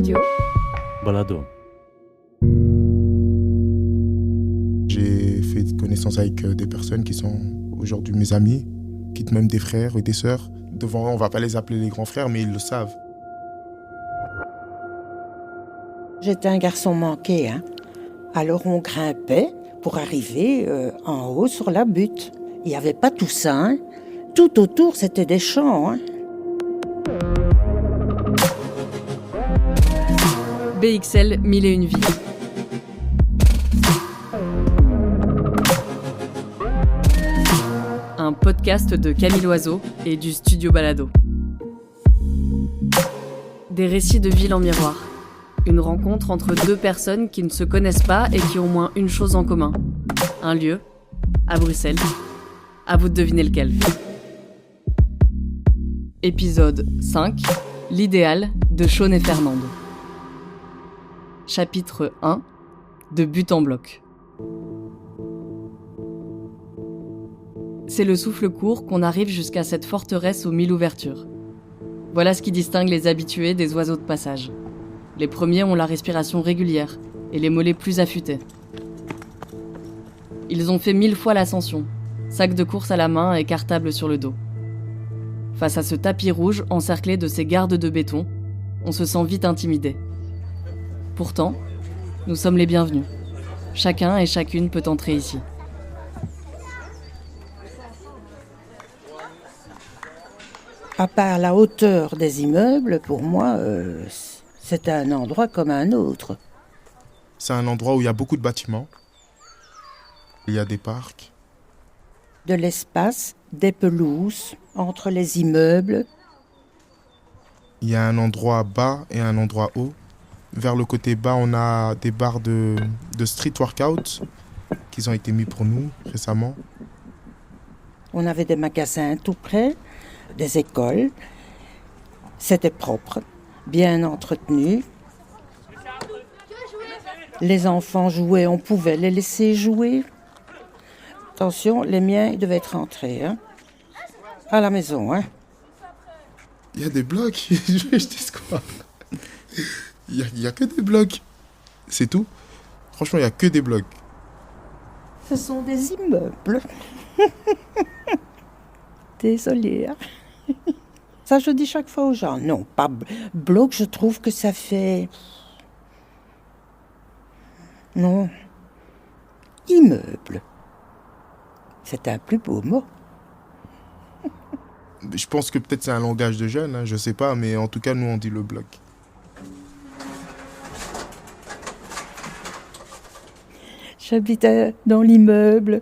Studio Balado. J'ai fait connaissance avec des personnes qui sont aujourd'hui mes amis, quitte même des frères et des sœurs. Devant eux, on ne va pas les appeler les grands frères, mais ils le savent. J'étais un garçon manqué, hein. Alors on grimpait pour arriver en haut sur la butte. Il n'y avait pas tout ça, hein. Tout autour, c'était des champs, hein. BXL 1001 vies. Un podcast de Camille Loiseau et du Studio Balado. Des récits de ville en miroir. Une rencontre entre deux personnes qui ne se connaissent pas et qui ont au moins une chose en commun. Un lieu, à Bruxelles. À vous de deviner lequel. Épisode 5, l'idéal de Shaun et Fernande. Chapitre 1, de but en bloc. C'est le souffle court qu'on arrive jusqu'à cette forteresse aux 1000 ouvertures. Voilà ce qui distingue les habitués des oiseaux de passage. Les premiers ont la respiration régulière et les mollets plus affûtés. Ils ont fait 1000 fois l'ascension, sac de course à la main et cartable sur le dos. Face à ce tapis rouge encerclé de ces gardes de béton, on se sent vite intimidé. Pourtant, nous sommes les bienvenus. Chacun et chacune peut entrer ici. À part la hauteur des immeubles, pour moi, c'est un endroit comme un autre. C'est un endroit où il y a beaucoup de bâtiments. Il y a des parcs. De l'espace, des pelouses, entre les immeubles. Il y a un endroit bas et un endroit haut. Vers le côté bas, on a des barres de street workout qui ont été mis pour nous récemment. On avait des magasins tout près, des écoles. C'était propre, bien entretenu. Les enfants jouaient, on pouvait les laisser jouer. Attention, les miens, ils devaient être rentrés, hein. À la maison, hein. Il y a des blocs. Je dis quoi? Il y a que des blocs. C'est tout. Franchement, il n'y a que des blocs. Ce sont des immeubles. Désolée, hein. Ça, je dis chaque fois aux gens. Non, pas bloc, je trouve que ça fait... Non. Immeuble. C'est un plus beau mot. Je pense que peut-être c'est un langage de jeunes, hein, je sais pas, mais en tout cas, nous, on dit le bloc. J'habitais dans l'immeuble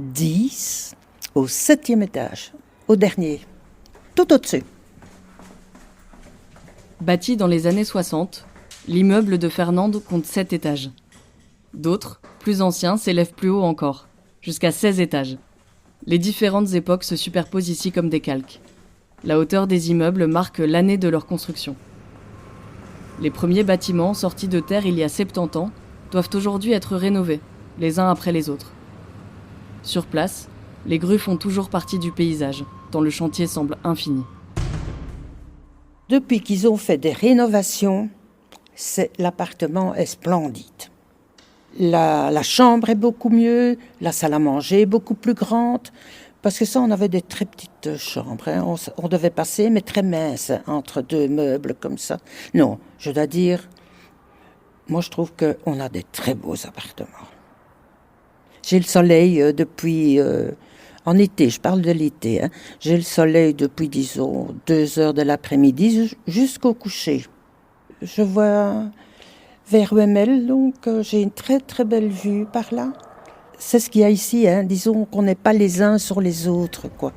10, au 7e étage, au dernier, tout au-dessus. Bâti dans les années 60, l'immeuble de Fernande compte 7 étages. D'autres, plus anciens, s'élèvent plus haut encore, jusqu'à 16 étages. Les différentes époques se superposent ici comme des calques. La hauteur des immeubles marque l'année de leur construction. Les premiers bâtiments sortis de terre il y a 70 ans doivent aujourd'hui être rénovés, les uns après les autres. Sur place, les grues font toujours partie du paysage, tant le chantier semble infini. Depuis qu'ils ont fait des rénovations, l'appartement est splendide. La chambre est beaucoup mieux, la salle à manger est beaucoup plus grande, parce que ça, on avait des très petites chambres, hein. On devait passer, mais très minces, entre deux meubles comme ça. Non, je dois dire, moi je trouve qu'on a des très beaux appartements. J'ai le soleil depuis... en été, je parle de l'été, hein. J'ai le soleil depuis, disons, 2 heures de l'après-midi jusqu'au coucher. Je vois vers UML, donc j'ai une très très belle vue par là. C'est ce qu'il y a ici, hein. Disons qu'on n'est pas les uns sur les autres, quoi.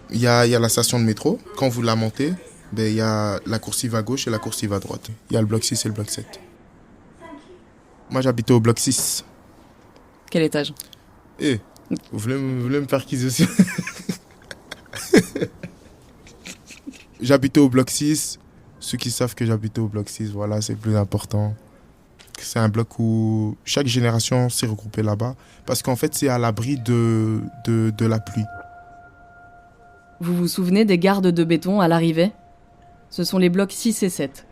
Il y a la station de métro. Quand vous la montez, il y a la coursive à gauche et la coursive à droite. Il y a le bloc 6 et le bloc 7. Moi, j'habitais au bloc 6. Quel étage ? Vous voulez me faire qui je suis? J'habitais au bloc 6. Ceux qui savent que j'habitais au bloc 6, voilà, c'est plus important. C'est un bloc où chaque génération s'est regroupée là-bas. Parce qu'en fait, c'est à l'abri de la pluie. Vous vous souvenez des gardes de béton à l'arrivée ? Ce sont les blocs 6 et 7.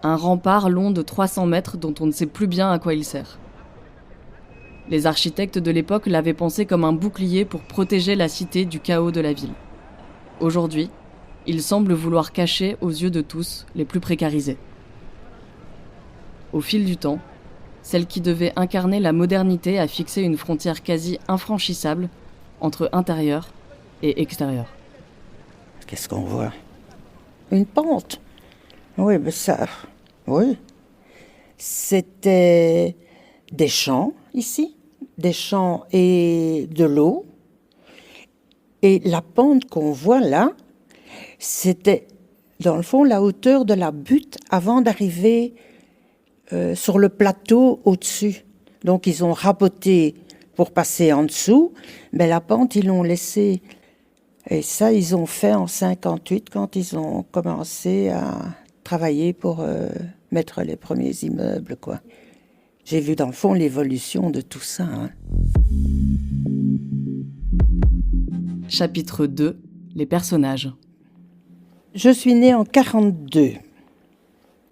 Un rempart long de 300 mètres dont on ne sait plus bien à quoi il sert. Les architectes de l'époque l'avaient pensé comme un bouclier pour protéger la cité du chaos de la ville. Aujourd'hui, il semble vouloir cacher aux yeux de tous les plus précarisés. Au fil du temps, celle qui devait incarner la modernité a fixé une frontière quasi infranchissable entre intérieur et extérieur. Qu'est-ce qu'on voit? Une pente. Oui, mais ça... Oui. C'était des champs, ici. Des champs et de l'eau. Et la pente qu'on voit là, c'était, dans le fond, la hauteur de la butte avant d'arriver sur le plateau au-dessus. Donc, ils ont raboté pour passer en dessous, mais la pente, ils l'ont laissée. Et ça, ils ont fait en 58 quand ils ont commencé à travailler pour mettre les premiers immeubles, quoi. J'ai vu, dans le fond, l'évolution de tout ça. Hein. Chapitre 2. Les personnages. Je suis née en 42.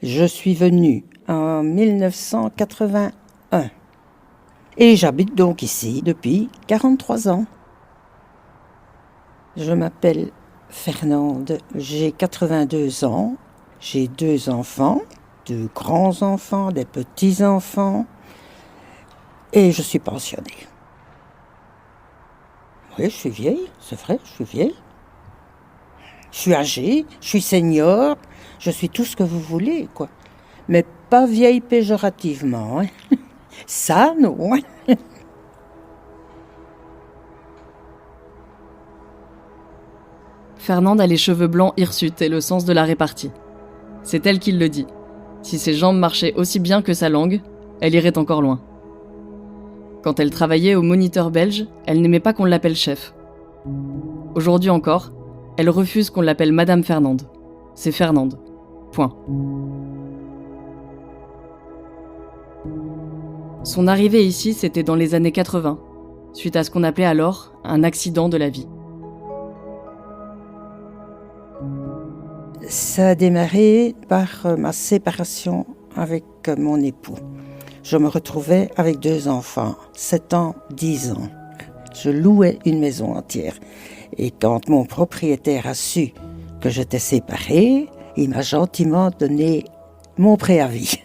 Je suis venue en 1981. Et j'habite donc ici depuis 43 ans. Je m'appelle Fernande, j'ai 82 ans, j'ai 2 enfants, 2 grands-enfants, des petits-enfants, et je suis pensionnée. Oui, je suis vieille, c'est vrai, je suis vieille. Je suis âgée, je suis senior, je suis tout ce que vous voulez, quoi. Mais pas vieille péjorativement, hein. Ça, non. Fernande a les cheveux blancs hirsutes et le sens de la répartie. C'est elle qui le dit. Si ses jambes marchaient aussi bien que sa langue, elle irait encore loin. Quand elle travaillait au Moniteur belge, elle n'aimait pas qu'on l'appelle chef. Aujourd'hui encore, elle refuse qu'on l'appelle Madame Fernande. C'est Fernande. Point. Son arrivée ici, c'était dans les années 80, suite à ce qu'on appelait alors un accident de la vie. Ça a démarré par ma séparation avec mon époux. Je me retrouvais avec 2 enfants, 7 ans, 10 ans. Je louais une maison entière. Et quand mon propriétaire a su que j'étais séparée, il m'a gentiment donné mon préavis.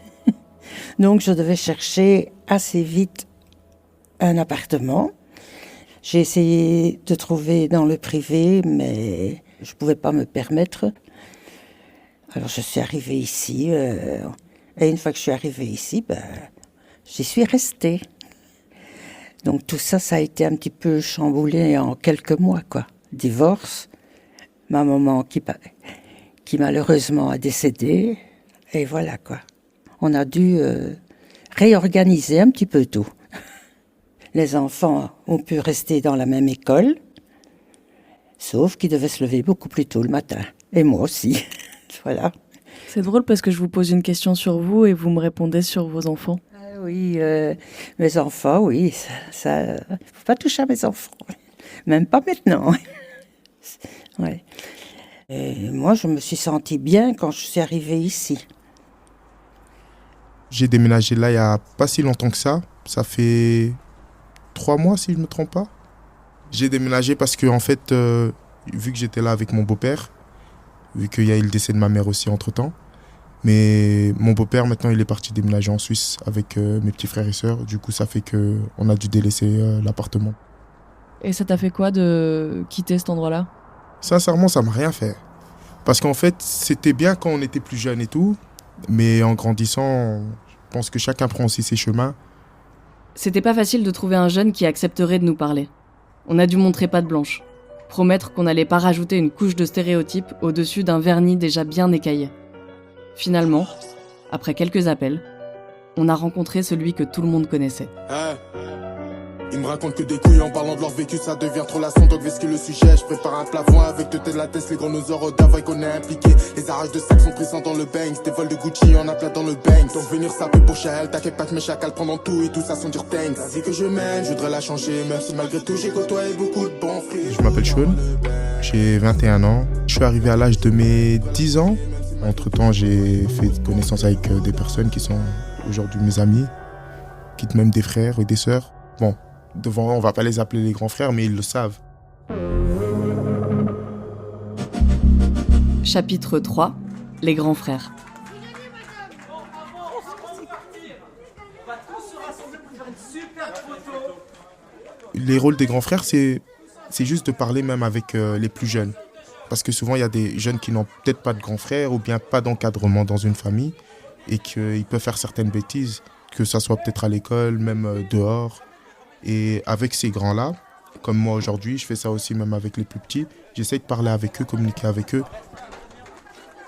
Donc je devais chercher assez vite un appartement. J'ai essayé de trouver dans le privé, mais je ne pouvais pas me permettre. Alors je suis arrivée ici, et une fois que je suis arrivée ici, j'y suis restée. Donc tout ça, ça a été un petit peu chamboulé en quelques mois, quoi. Divorce, ma maman qui malheureusement a décédé, et voilà, quoi. On a dû réorganiser un petit peu tout. Les enfants ont pu rester dans la même école, sauf qu'ils devaient se lever beaucoup plus tôt le matin, et moi aussi. Voilà. C'est drôle parce que je vous pose une question sur vous et vous me répondez sur vos enfants. Ah oui, mes enfants, oui, ça faut pas toucher à mes enfants, même pas maintenant. Ouais. Et moi, je me suis sentie bien quand je suis arrivée ici. J'ai déménagé là il n'y a pas si longtemps que ça. Ça fait 3 mois si je ne me trompe pas. J'ai déménagé parce que en fait, vu que j'étais là avec mon beau-père, vu qu'il y a eu le décès de ma mère aussi entre-temps. Mais mon beau-père, maintenant, il est parti déménager en Suisse avec mes petits frères et sœurs. Du coup, ça fait qu'on a dû délaisser l'appartement. Et ça t'a fait quoi de quitter cet endroit-là ? Sincèrement, ça m'a rien fait. Parce qu'en fait, c'était bien quand on était plus jeune et tout. Mais en grandissant, je pense que chacun prend aussi ses chemins. C'était pas facile de trouver un jeune qui accepterait de nous parler. On a dû montrer patte blanche. Promettre qu'on n'allait pas rajouter une couche de stéréotypes au-dessus d'un vernis déjà bien écaillé. Finalement, après quelques appels, on a rencontré celui que tout le monde connaissait. Ils me racontent que des couilles en parlant de leur vécu, ça devient trop lassant. Donc que le sujet, je prépare un plafond avec de la tête, les gros noseurs d'avoine qu'on est impliqué. Les arraches de sacs sont présents dans le bang, des vols de Gucci, on a plat dans le bang. Donc venir saper pour Chael, t'inquiète pas que mes chacals prendront tout et tout ça sans dire thanks. La vie que je mène, je voudrais la changer, même si malgré tout j'ai côtoyé beaucoup de bons frères. Je m'appelle Sean, j'ai 21 ans. Je suis arrivé à l'âge de mes 10 ans. Entre-temps, j'ai fait connaissance avec des personnes qui sont aujourd'hui mes amis, quitte même des frères et des sœurs. Bon, devant eux, on va pas les appeler les grands frères, mais ils le savent. Chapitre 3, les grands frères. Les rôles des grands frères, c'est juste de parler même avec les plus jeunes. Parce que souvent, il y a des jeunes qui n'ont peut-être pas de grands frères ou bien pas d'encadrement dans une famille et qu'ils peuvent faire certaines bêtises, que ça soit peut-être à l'école, même dehors. Et avec ces grands-là, comme moi aujourd'hui, je fais ça aussi même avec les plus petits, j'essaie de parler avec eux, communiquer avec eux.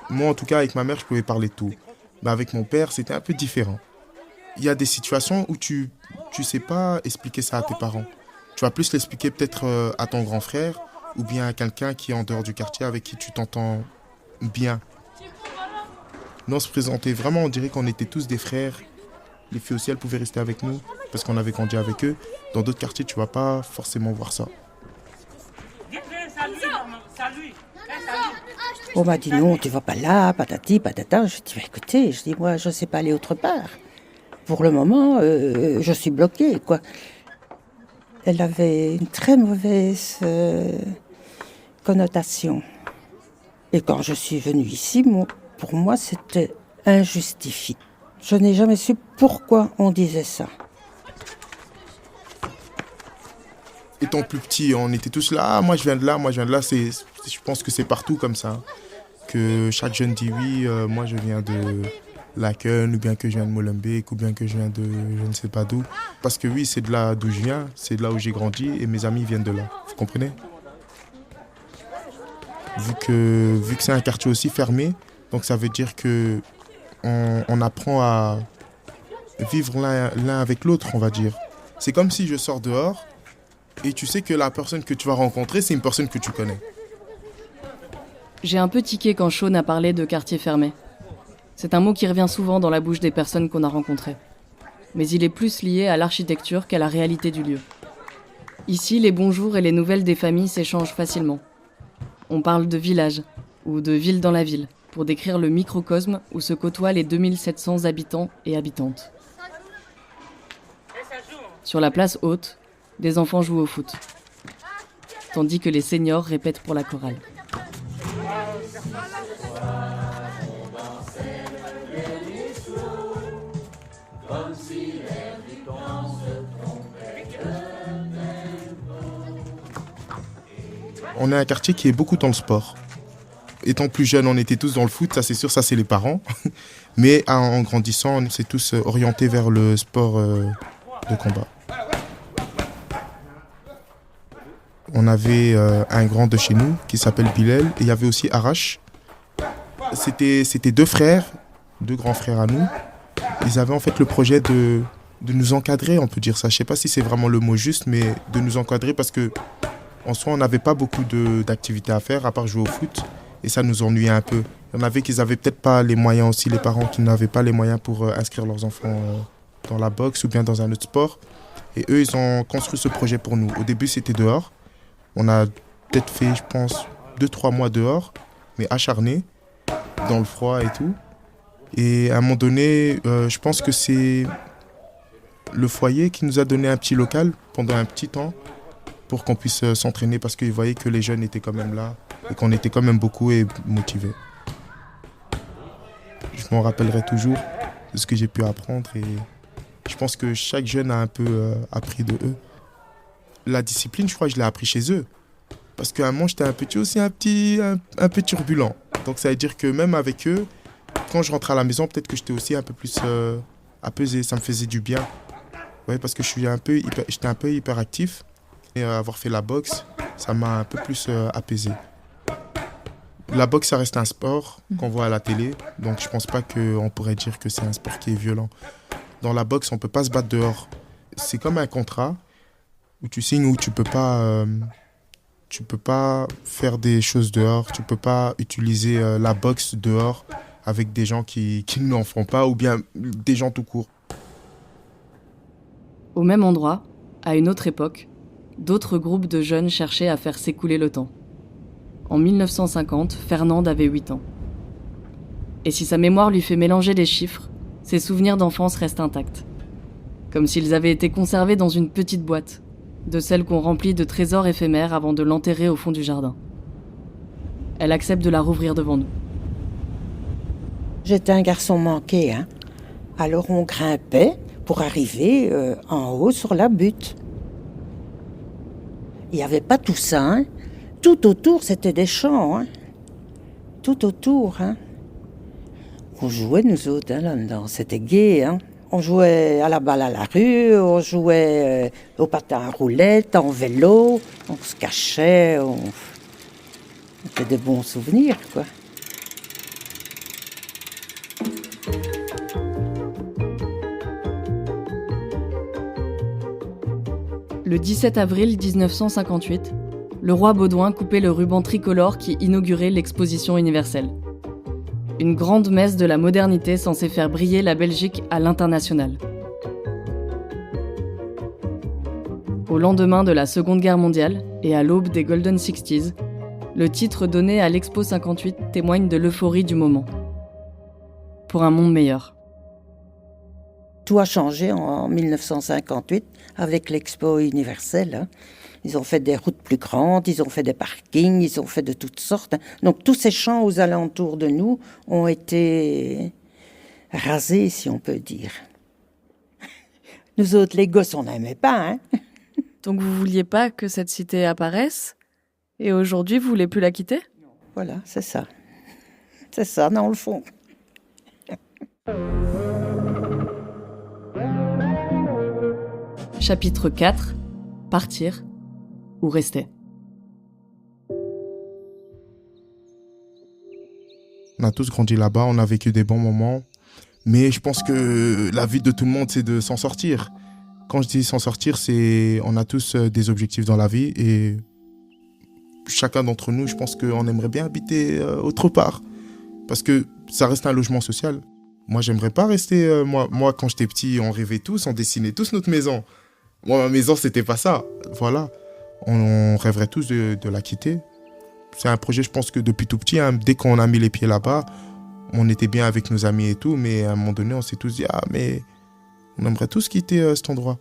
Moi, en tout cas, avec ma mère, je pouvais parler de tout. Mais avec mon père, c'était un peu différent. Il y a des situations où tu sais pas expliquer ça à tes parents. Tu vas plus l'expliquer peut-être à ton grand frère ou bien à quelqu'un qui est en dehors du quartier avec qui tu t'entends bien. Nous, on se présentait vraiment, on dirait qu'on était tous des frères. Les filles aussi, elles pouvaient rester avec nous parce qu'on avait grandi avec eux. Dans d'autres quartiers, tu vas pas forcément voir ça. On m'a dit non, tu vas pas là, patati, patata. Je dis écoutez, moi je sais pas aller autre part. Pour le moment, je suis bloquée, quoi. Elle avait une très mauvaise connotation. Et quand je suis venue ici, pour moi, c'était injustifié. Je n'ai jamais su pourquoi on disait ça. Étant plus petit, on était tous là, moi je viens de là, moi je viens de là. Je pense que c'est partout comme ça. Que chaque jeune dit oui, moi je viens de Laken, ou bien que je viens de Molenbeek, ou bien que je viens de je ne sais pas d'où. Parce que oui, c'est de là d'où je viens, c'est de là où j'ai grandi et mes amis viennent de là. Vous comprenez ? Vu que c'est un quartier aussi fermé, donc ça veut dire que on apprend à vivre l'un avec l'autre, on va dire. C'est comme si je sors dehors et tu sais que la personne que tu vas rencontrer, c'est une personne que tu connais. J'ai un peu tiqué quand Sean a parlé de quartier fermé. C'est un mot qui revient souvent dans la bouche des personnes qu'on a rencontrées. Mais il est plus lié à l'architecture qu'à la réalité du lieu. Ici, les bonjours et les nouvelles des familles s'échangent facilement. On parle de village ou de ville dans la ville pour décrire le microcosme où se côtoient les 2700 habitants et habitantes. Sur la place haute, des enfants jouent au foot, tandis que les seniors répètent pour la chorale. On est un quartier qui est beaucoup dans le sport. Étant plus jeune, on était tous dans le foot, ça c'est sûr, ça c'est les parents. Mais en grandissant, on s'est tous orientés vers le sport de combat. On avait un grand de chez nous qui s'appelle Bilal et il y avait aussi Arash. C'était deux frères, deux grands frères à nous. Ils avaient en fait le projet de nous encadrer, on peut dire ça. Je ne sais pas si c'est vraiment le mot juste, mais de nous encadrer parce que en soi, on n'avait pas beaucoup d'activités à faire à part jouer au foot. Et ça nous ennuyait un peu. Il y en avait qui n'avaient peut-être pas les moyens aussi, les parents qui n'avaient pas les moyens pour inscrire leurs enfants dans la boxe ou bien dans un autre sport. Et eux, ils ont construit ce projet pour nous. Au début, c'était dehors. On a peut-être fait, je pense, 2-3 mois dehors, mais acharnés, dans le froid et tout. Et à un moment donné, je pense que c'est le foyer qui nous a donné un petit local pendant un petit temps pour qu'on puisse s'entraîner parce qu'ils voyaient que les jeunes étaient quand même là et qu'on était quand même beaucoup et motivés. Je m'en rappellerai toujours de ce que j'ai pu apprendre et je pense que chaque jeune a un peu appris de eux. La discipline, je crois que je l'ai appris chez eux. Parce qu'à un moment, j'étais un peu turbulent. Donc ça veut dire que même avec eux, quand je rentrais à la maison, peut-être que j'étais aussi un peu plus apaisé. Ça me faisait du bien. Ouais, parce que j'étais un peu hyperactif. Et avoir fait la boxe, ça m'a un peu plus apaisé. La boxe, ça reste un sport qu'on voit à la télé. Donc je pense pas qu'on pourrait dire que c'est un sport qui est violent. Dans la boxe, on peut pas se battre dehors. C'est comme un contrat. où tu signes où tu peux pas faire des choses dehors, tu peux pas utiliser la boxe dehors avec des gens qui n'en font pas ou bien des gens tout court. Au même endroit, à une autre époque, d'autres groupes de jeunes cherchaient à faire s'écouler le temps. En 1950, Fernande avait 8 ans. Et si sa mémoire lui fait mélanger les chiffres, ses souvenirs d'enfance restent intacts. Comme s'ils avaient été conservés dans une petite boîte, de celles qu'on remplit de trésors éphémères avant de l'enterrer au fond du jardin. Elle accepte de la rouvrir devant nous. J'étais un garçon manqué, hein. Alors on grimpait pour arriver en haut sur la butte. Il n'y avait pas tout ça, hein. Tout autour, c'était des champs, hein. Tout autour, hein. On jouait, nous autres, hein, là-dedans. C'était gai, hein. On jouait à la balle à la rue, on jouait au patin à roulettes, en vélo, on se cachait, C'était des bons souvenirs, quoi. Le 17 avril 1958, le roi Baudouin coupait le ruban tricolore qui inaugurait l'exposition universelle. Une grande messe de la modernité censée faire briller la Belgique à l'international. Au lendemain de la Seconde Guerre mondiale et à l'aube des Golden Sixties, le titre donné à l'Expo 58 témoigne de l'euphorie du moment. Pour un monde meilleur. Tout a changé en 1958 avec l'Expo universelle, hein. Ils ont fait des routes plus grandes, ils ont fait des parkings, ils ont fait de toutes sortes. Donc tous ces champs aux alentours de nous ont été rasés, si on peut dire. Nous autres, les gosses, on n'aimait pas, hein. Donc vous vouliez pas que cette cité apparaisse ? Et aujourd'hui, vous voulez plus la quitter ? Voilà, c'est ça. C'est ça, dans le fond. Chapitre 4. Partir ou rester. On a tous grandi là-bas, on a vécu des bons moments. Mais je pense que la vie de tout le monde, c'est de s'en sortir. Quand je dis s'en sortir, c'est on a tous des objectifs dans la vie et chacun d'entre nous, je pense qu'on aimerait bien habiter autre part. Parce que ça reste un logement social. Moi, j'aimerais pas rester... Moi, quand j'étais petit, on rêvait tous, on dessinait tous notre maison. Moi, ma maison, c'était pas ça. Voilà. On rêverait tous de la quitter. C'est un projet, je pense que depuis tout petit, hein, dès qu'on a mis les pieds là-bas, on était bien avec nos amis et tout, mais à un moment donné, on s'est tous dit « Ah, mais on aimerait tous quitter cet endroit. »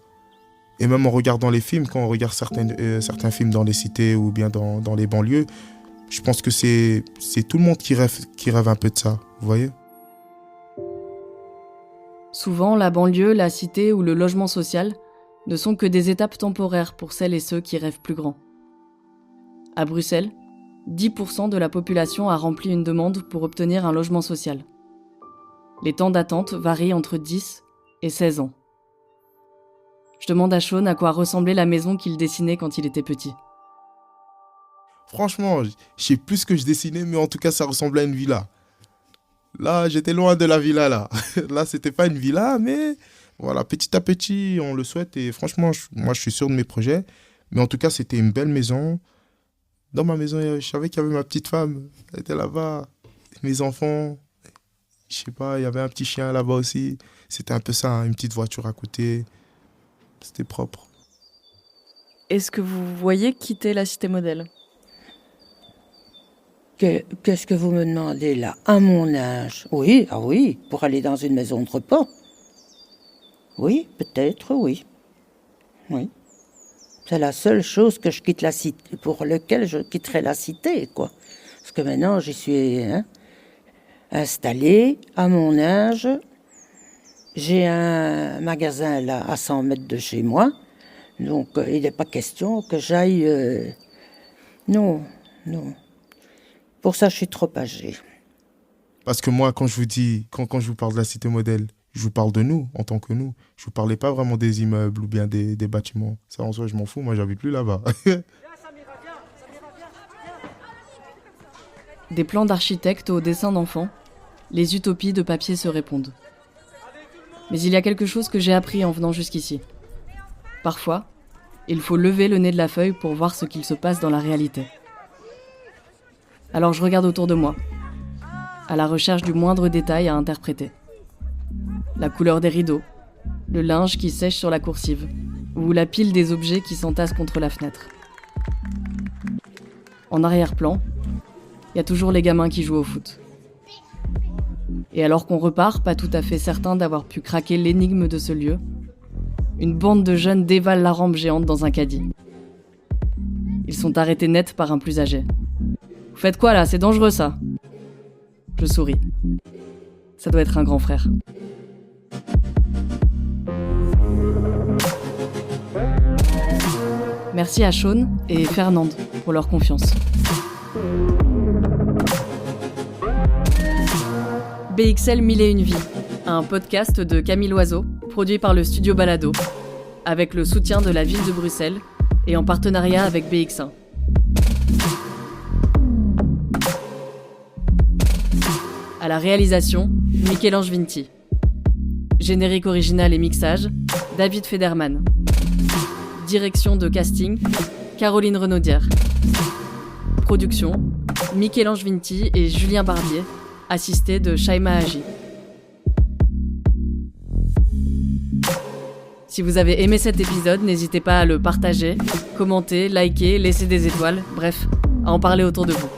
Et même en regardant les films, quand on regarde certains films dans les cités ou bien dans les banlieues, je pense que c'est tout le monde qui rêve un peu de ça, vous voyez ? Souvent, la banlieue, la cité ou le logement social ne sont que des étapes temporaires pour celles et ceux qui rêvent plus grand. À Bruxelles, 10% de la population a rempli une demande pour obtenir un logement social. Les temps d'attente varient entre 10 et 16 ans. Je demande à Sean à quoi ressemblait la maison qu'il dessinait quand il était petit. Franchement, je sais plus ce que je dessinais, mais en tout cas, ça ressemblait à une villa. Là, j'étais loin de la villa, là. Là, c'était pas une villa, mais voilà, petit à petit, on le souhaite. Et franchement, moi, je suis sûr de mes projets. Mais en tout cas, c'était une belle maison. Dans ma maison, je savais qu'il y avait ma petite femme. Elle était là-bas. Mes enfants. Je sais pas, il y avait un petit chien là-bas aussi. C'était un peu ça, hein, une petite voiture à côté. C'était propre. Est-ce que vous voyez quitter la cité modèle ? Qu'est-ce que vous me demandez là ? À mon âge ? Oui, ah oui, pour aller dans une maison de repos. Oui, peut-être, oui. Oui. C'est la seule chose que je quitte la cité, pour laquelle je quitterai la cité, quoi. Parce que maintenant, j'y suis installée, à mon âge. J'ai un magasin là, à 100 mètres de chez moi. Donc, il n'est pas question que j'aille... Non. Pour ça, je suis trop âgée. Parce que moi, quand je vous parle de la cité modèle, je vous parle de nous, en tant que nous. Je ne vous parlais pas vraiment des immeubles ou bien des bâtiments. Ça, en soi, je m'en fous. Moi, j'habite plus là-bas. Des plans d'architectes aux dessins d'enfants, les utopies de papier se répondent. Mais il y a quelque chose que j'ai appris en venant jusqu'ici. Parfois, Il faut lever le nez de la feuille pour voir ce qu'il se passe dans la réalité. Alors je regarde autour de moi, à la recherche du moindre détail à interpréter. La couleur des rideaux, le linge qui sèche sur la coursive, ou la pile des objets qui s'entassent contre la fenêtre. En arrière-plan, il y a toujours les gamins qui jouent au foot. Et alors qu'on repart, pas tout à fait certain d'avoir pu craquer l'énigme de ce lieu, une bande de jeunes dévale la rampe géante dans un caddie. Ils sont arrêtés net par un plus âgé. « Vous faites quoi là? C'est dangereux ça !» Je souris. Ça doit être un grand frère. Merci à Sean et Fernande pour leur confiance. BXL 1001 vies, un podcast de Camille Loiseau, produit par le Studio Balado, avec le soutien de la ville de Bruxelles et en partenariat avec BX1. À la réalisation, Michel-Ange Vinti. Générique original et mixage, David Federman. Direction de casting, Caroline Renaudière. Production, Michel-Ange Vinti et Julien Barbier, assisté de Shaima Haji. Si vous avez aimé cet épisode, n'hésitez pas à le partager, commenter, liker, laisser des étoiles, bref, à en parler autour de vous.